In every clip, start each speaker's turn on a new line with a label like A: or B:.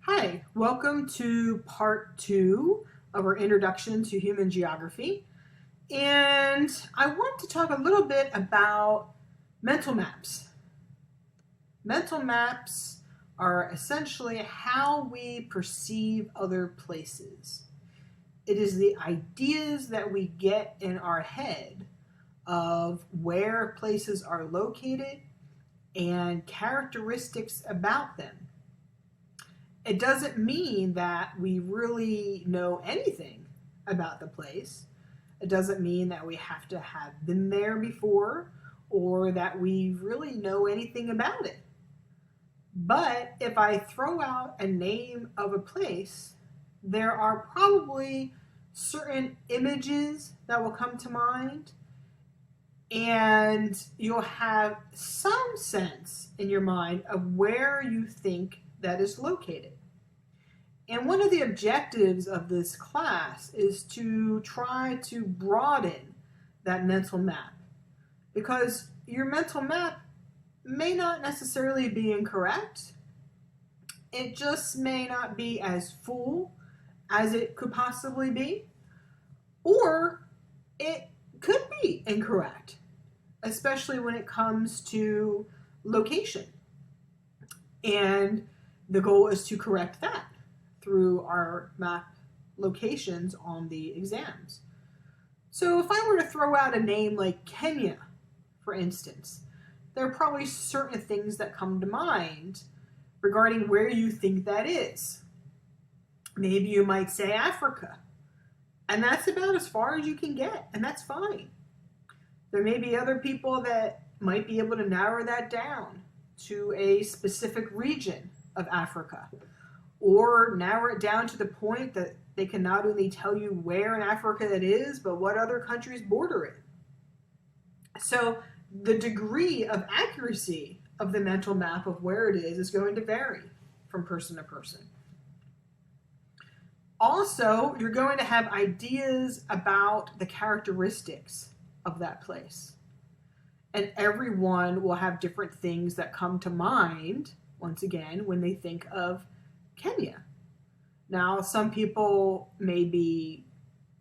A: Hi, welcome to part two of our introduction to human geography. And I want to talk a little bit about mental maps. Mental maps are essentially how we perceive other places. It is the ideas that we get in our head of where places are located and characteristics about them. It doesn't mean that we really know anything about the place. It doesn't mean that we have to have been there before or that we really know anything about it. But if I throw out a name of a place, there are probably certain images that will come to mind, and you'll have some sense in your mind of where you think that is located. And one of the objectives of this class is to try to broaden that mental map, because your mental map may not necessarily be incorrect. It just may not be as full as it could possibly be, or it could be incorrect, especially when it comes to location. And the goal is to correct that through our map locations on the exams. So if I were to throw out a name like Kenya, for instance, there are probably certain things that come to mind regarding where you think that is. Maybe you might say Africa, and that's about as far as you can get, and that's fine. There may be other people that might be able to narrow that down to a specific region of Africa, or narrow it down to the point that they can not only tell you where in Africa it is, but what other countries border it. So the degree of accuracy of the mental map of where it is going to vary from person to person. Also, you're going to have ideas about the characteristics of that place. And everyone will have different things that come to mind, once again, when they think of Kenya. Now, some people may be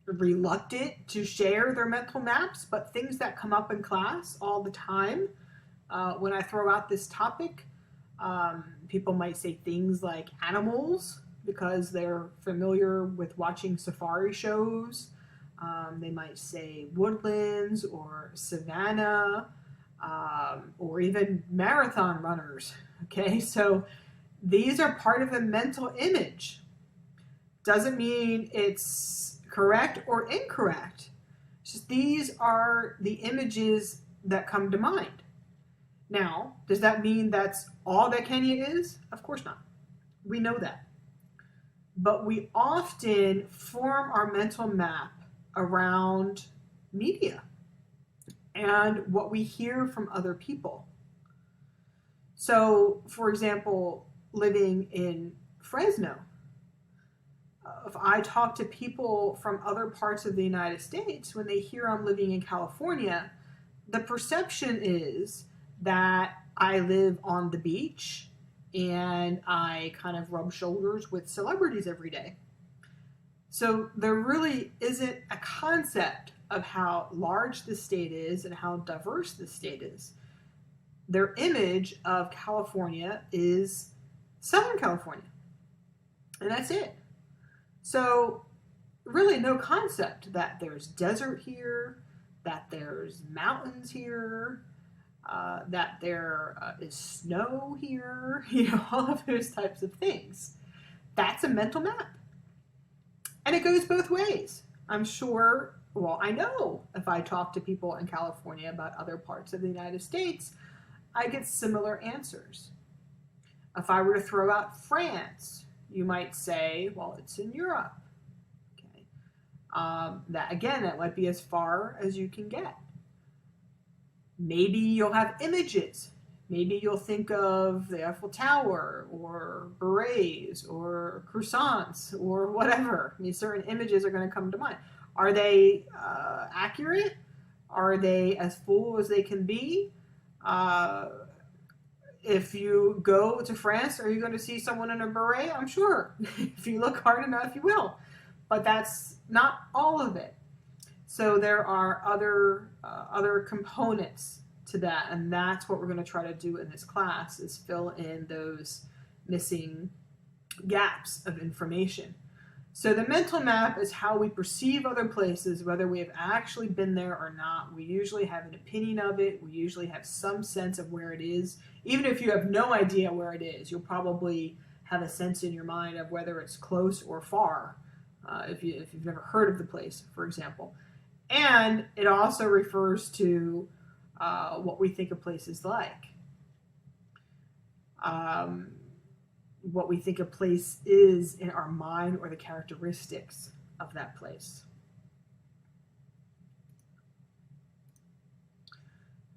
A: reluctant to share their mental maps, but things that come up in class all the time when I throw out this topic, people might say things like animals because they're familiar with watching safari shows. They might say woodlands or savanna, or even marathon runners. Okay, so these are part of the mental image. Doesn't mean it's correct or incorrect. It's just these are the images that come to mind. Now, does that mean that's all that Kenya is? Of course not. We know that. But we often form our mental map around media and what we hear from other people. So, for example, living in Fresno, if I talk to people from other parts of the United States, when they hear I'm living in California, the perception is that I live on the beach and I kind of rub shoulders with celebrities every day. So there really isn't a concept of how large the state is and how diverse the state is. Their image of California is Southern California, and that's it. So really no concept that there's desert here, that there's mountains here, that there is snow here, all of those types of things. That's a mental map. And it goes both ways. I'm sure, well, I know if I talk to people in California about other parts of the United States, I get similar answers. If I were to throw out France, you might say, well, it's in Europe. Okay. That again, that might be as far as you can get. Maybe you'll have images. Maybe you'll think of the Eiffel Tower or berets or croissants or whatever. I mean, certain images are going to come to mind. Are they accurate? Are they as full as they can be? If you go to France, are you going to see someone in a beret? I'm sure. If you look hard enough, you will. But that's not all of it. So there are other components to that, and that's what we're going to try to do in this class, is fill in those missing gaps of information. So the mental map is how we perceive other places, whether we have actually been there or not. We usually have an opinion of it. We usually have some sense of where it is. Even if you have no idea where it is, you'll probably have a sense in your mind of whether it's close or far, if you've never heard of the place, for example. And it also refers to what we think a place is like. What we think a place is in our mind, or the characteristics of that place.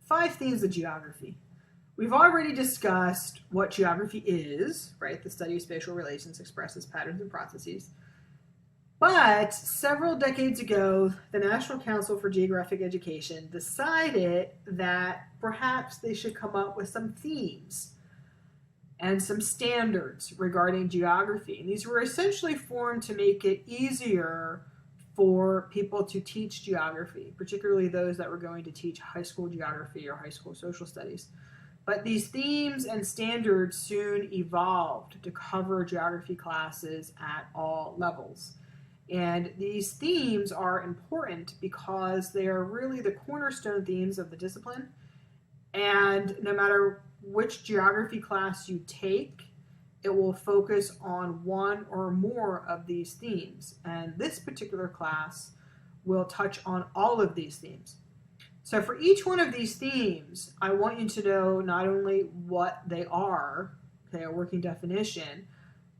A: 5 themes of geography. We've already discussed what geography is, right? The study of spatial relations expressed as patterns and processes. But several decades ago, the National Council for Geographic Education decided that perhaps they should come up with some themes and some standards regarding geography. And these were essentially formed to make it easier for people to teach geography, particularly those that were going to teach high school geography or high school social studies. But these themes and standards soon evolved to cover geography classes at all levels. And these themes are important because they are really the cornerstone themes of the discipline. And no matter which geography class you take, it will focus on one or more of these themes. And this particular class will touch on all of these themes. So for each one of these themes, I want you to know not only what they are, okay, a working definition,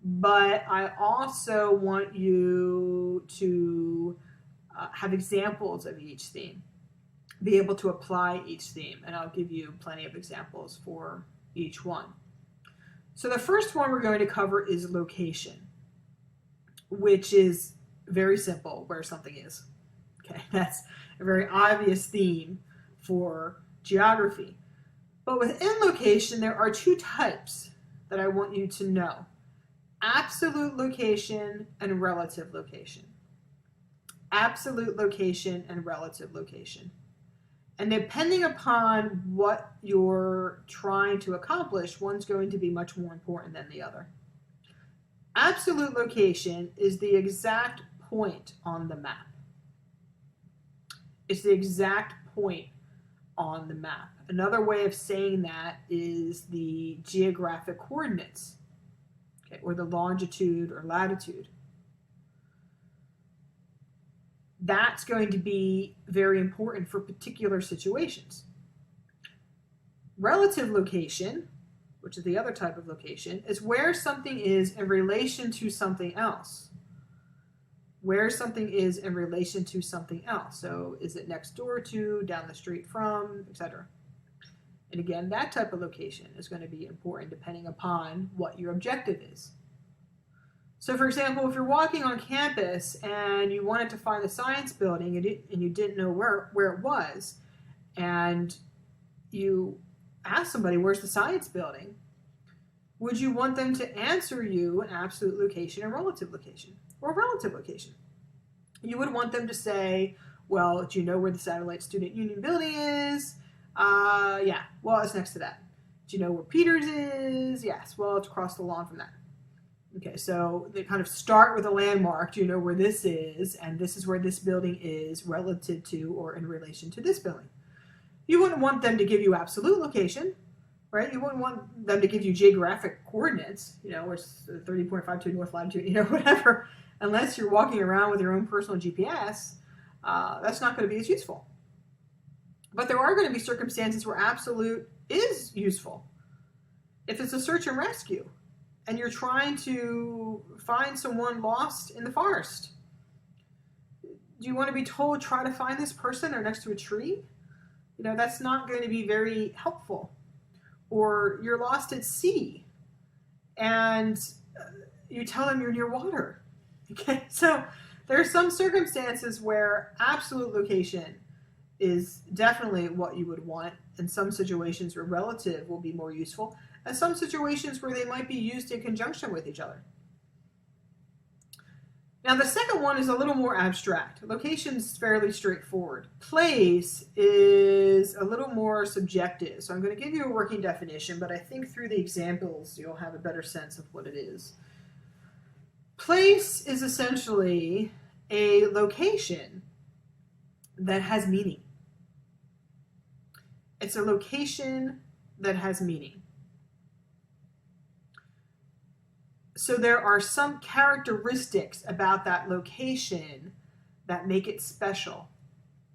A: but I also want you to have examples of each theme, be able to apply each theme, and I'll give you plenty of examples for each one. So the first one we're going to cover is location, which is very simple, where something is. Okay, that's a very obvious theme for geography. But within location, there are 2 types that I want you to know: absolute location and relative location. Absolute location and relative location. And depending upon what you're trying to accomplish, one's going to be much more important than the other. Absolute location is the exact point on the map. It's the exact point on the map. Another way of saying that is the geographic coordinates, okay, or the longitude or latitude. That's going to be very important for particular situations. Relative location, which is the other type of location, is where something is in relation to something else. Where something is in relation to something else. So is it next door to, down the street from, etc. And again, that type of location is going to be important depending upon what your objective is. So for example, if you're walking on campus and you wanted to find the science building and you didn't know where it was, and you asked somebody, where's the science building? Would you want them to answer you an absolute location and relative location, or relative location? You would want them to say, well, do you know where the Satellite Student Union building is? Yeah, well, it's next to that. Do you know where Peters is? Yes, well, it's across the lawn from that. Okay, so they kind of start with a landmark. Do you know where this is? And this is where this building is relative to or in relation to this building. You wouldn't want them to give you absolute location, right? You wouldn't want them to give you geographic coordinates, you know, where it's 30.52 north latitude, you know, whatever. Unless you're walking around with your own personal GPS, that's not going to be as useful. But there are going to be circumstances where absolute is useful. If it's a search and rescue, and you're trying to find someone lost in the forest, do you want to be told, try to find this person, or next to a tree? You know, that's not going to be very helpful. Or you're lost at sea, and you tell them you're near water. Okay, so there are some circumstances where absolute location is definitely what you would want, and some situations where relative will be more useful. as some situations where they might be used in conjunction with each other. Now, the second one is a little more abstract. Location is fairly straightforward. Place is a little more subjective. So I'm going to give you a working definition, but I think through the examples, you'll have a better sense of what it is. Place is essentially a location that has meaning. It's a location that has meaning. So there are some characteristics about that location that make it special.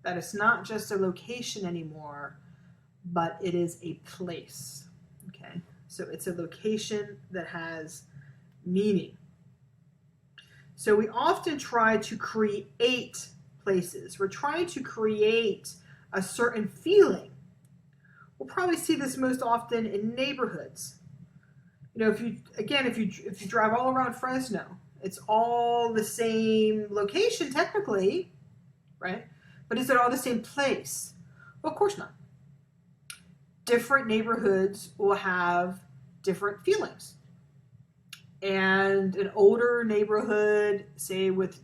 A: That it's not just a location anymore, but it is a place. Okay? So it's a location that has meaning. So we often try to create places. We're trying to create a certain feeling. We'll probably see this most often in neighborhoods. You know, if you drive all around Fresno, it's all the same location technically, right? But is it all the same place? Well, of course not. Different neighborhoods will have different feelings. And an older neighborhood, say with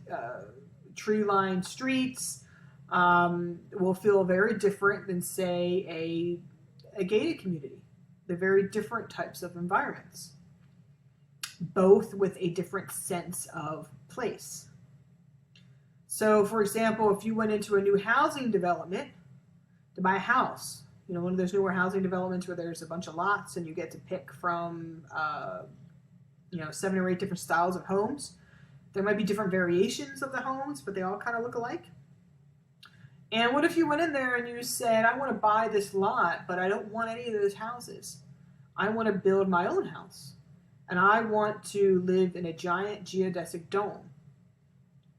A: tree-lined streets, will feel very different than, say, a gated community. They're very different types of environments, both with a different sense of place. So, for example, if you went into a new housing development to buy a house, you know, one of those newer housing developments where there's a bunch of lots and you get to pick from, 7 or 8 different styles of homes. There might be different variations of the homes, but they all kind of look alike. And what if you went in there and you said, I want to buy this lot, but I don't want any of those houses. I want to build my own house. And I want to live in a giant geodesic dome,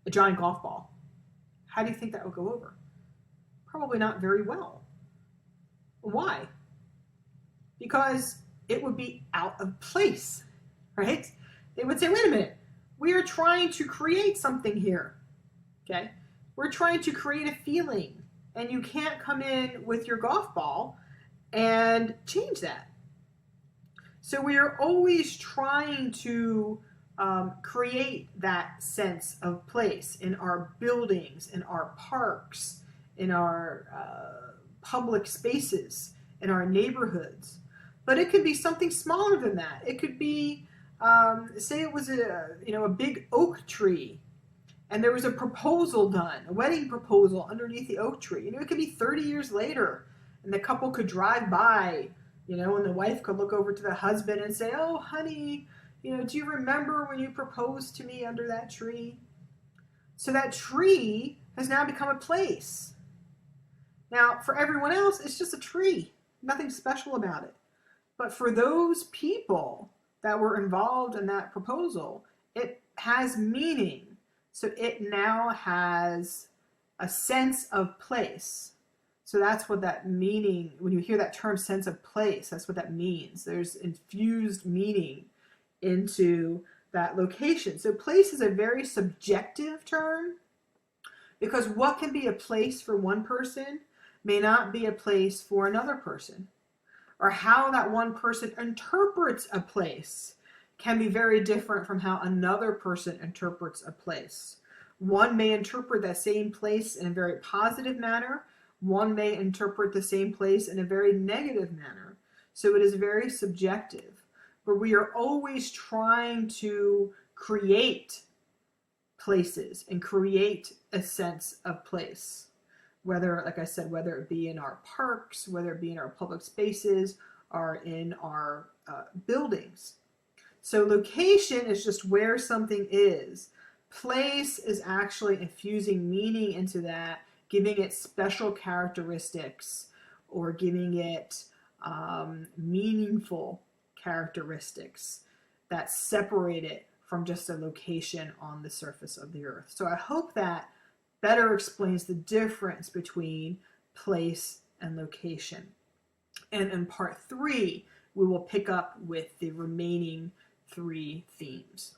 A: a giant golf ball. How do you think that would go over? Probably not very well. Why? Because it would be out of place, right? They would say, wait a minute, we are trying to create something here, okay? We're trying to create a feeling, and you can't come in with your golf ball and change that. So we are always trying to create that sense of place in our buildings, in our parks, in our public spaces, in our neighborhoods. But it could be something smaller than that. It could be, say it was a big oak tree, and there was a proposal done, a wedding proposal underneath the oak tree. You know, it could be 30 years later, and the couple could drive by, you know, and the wife could look over to the husband and say, oh, honey, you know, do you remember when you proposed to me under that tree? So that tree has now become a place. Now, for everyone else, it's just a tree. Nothing special about it. But for those people that were involved in that proposal, it has meaning. So it now has a sense of place. So that's what that meaning, when you hear that term sense of place, that's what that means. There's infused meaning into that location. So place is a very subjective term, because what can be a place for one person may not be a place for another person. Or how that one person interprets a place can be very different from how another person interprets a place. One may interpret that same place in a very positive manner. One may interpret the same place in a very negative manner. So it is very subjective. But we are always trying to create places and create a sense of place. Whether, like I said, whether it be in our parks, whether it be in our public spaces, or in our buildings. So location is just where something is. Place is actually infusing meaning into that, giving it special characteristics, or giving it meaningful characteristics that separate it from just a location on the surface of the earth. So I hope that better explains the difference between place and location. And in part 3, we will pick up with the remaining 3 themes.